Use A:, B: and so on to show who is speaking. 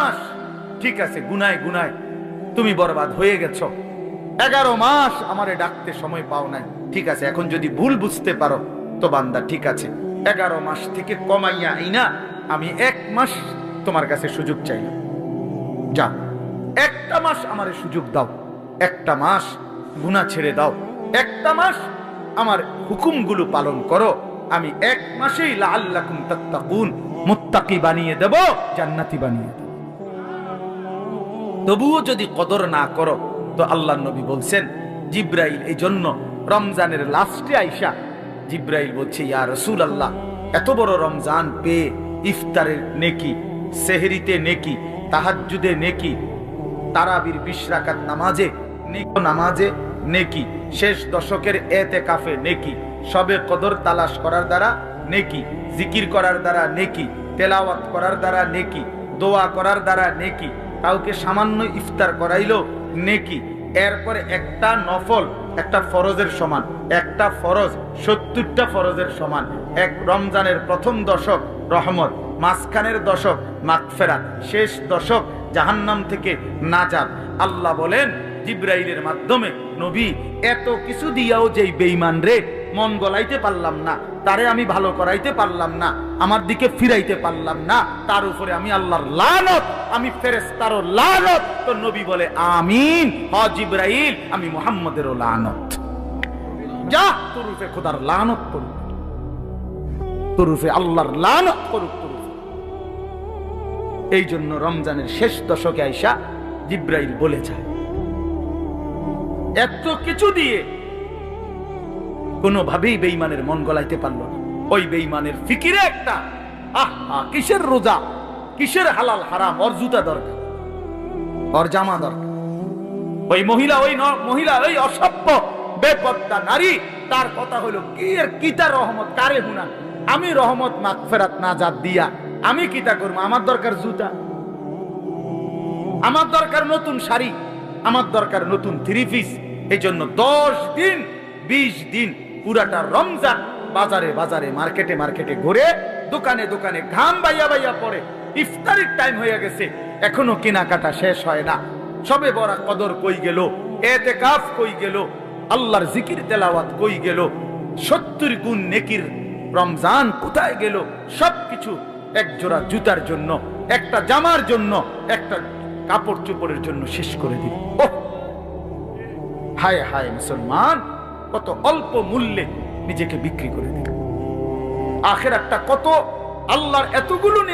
A: মাস ঠিক আছে, গুনায় গুনায় তুমি বরবাদ হয়ে গেছো। 11 মাস আমারে ডাকতে সময় পাও নাই, ঠিক আছে। এখন যদি ভুল বুঝতে পারো তো বান্দা ঠিক আছে, 11 মাস থেকে কমাইয়া আইনা আমি 1 মাস তোমার কাছে সুযোগ চাইলাম। যা, 1টা মাস আমারে সুযোগ দাও, 1টা মাস গুনাহ ছেড়ে দাও, 1টা মাস আমার হুকুমগুলো পালন করো। আমি 1 মাসেই লাআল্লাকুম তাত্তাকুন, মুত্তাকি বানিয়ে দেব, জান্নাতি বানিয়ে দেব। তবুও যদি কদর না করো তো আল্লাহর নবী বলছেন, জিব্রাইল এই জন্য রমজানের লাস্টে আইসা জিব্রাইল বলছে, ইয়া রাসূলুল্লাহ, এত বড় রমজান পেয়ে ইফতারের নেকি, সেহরিতে নেকি, তাহাজ্জুদে নেকি, তারাবির 20 রাকাত নামাজে নেকি, শেষ দশকের এতেকাফে নেকি, সবে কদর তালাশ করার দ্বারা নেকি, জিকির করার দ্বারা নেকি, তেলাওয়াত করার দ্বারা নেকি, দোয়া করার দ্বারা নেকি, কাউকে সামান্য ইফতার করাইলো নেকি, এরপরে একটা নফল একটা ফরজের সমান, একটা ফরজ 70টা ফরজের সমান। এক রমজানের প্রথম দশক রহমত, মাঝখানের দশক মাগফিরাত, শেষ দশক জাহান্নাম থেকে নাজাত। আল্লাহ বলেন জিব্রাইলের মাধ্যমে, নবী এত কিছু দিয়াও যেই বেঈমান রে মন গলাইতে পারলাম না, তারে আমি ভালো করাইতে পারলাম না, আমার দিকে ফিরাইতে পারলাম না, তার উপরে আমি আল্লাহর লানত, আমি ফেরেশতারও লানত। তো নবী বলে আমিন, হ জিব্রাইল, আমি মুহাম্মদেরও লানত। যা, তোর উপরে খোদার লানত করুক, তোর উপরে আল্লাহর লানত করুক তোর উপরে। এই জন্য রমজানের শেষ দশকে আইসা জিব্রাইল বলে যায়, এত কিছু দিয়ে কোনোভাবেই বেঈমানের মন গলাইতে পারল না। ওই বেঈমানের ফিকিরে একটা, কিসের রোজা, কিসের হালাল হারাম, ওর জুতা দরকার, ওর জামা দরকার। ওই মহিলা ওই অসভ্য বেপর্দা নারী, তার কথা হলো কি এর কিতা রহমত কারে হুনান, আমি রহমত মাগফিরাত নাজাত দিয়া আমি কিতা করবো? আমার দরকার জুতা, আমার দরকার নতুন শাড়ি, আমার দরকার নতুন 3 পিস। এই জন্য 10 দিন 20 দিন পুরাটা রমজান বাজারে বাজারে মার্কেটে মার্কেটে ঘুরে, দোকানে দোকানে ঘাম বাইয়া পড়ে। ইফতারির টাইম হয়ে গেছে, এখনো কেনাকাটা শেষ হয় না। সবে বড় কদর কই গেল, এতেকাফ কই গেল, আল্লাহর জিকির তেলাওয়াত কই গেল, 70 গুণ নেকির রমজান কোথায় গেল? সবকিছু এক জোড়া জুতার জন্য, একটা জামার জন্য, একটা কাপড় চোপড়ের জন্য শেষ করে দিল। হায় হায় মুসলমান, কত অল্প মূল্যে নিজেকে বিক্রি করে দিল। আখিরাতটা কত, আল্লাহর এতগুলো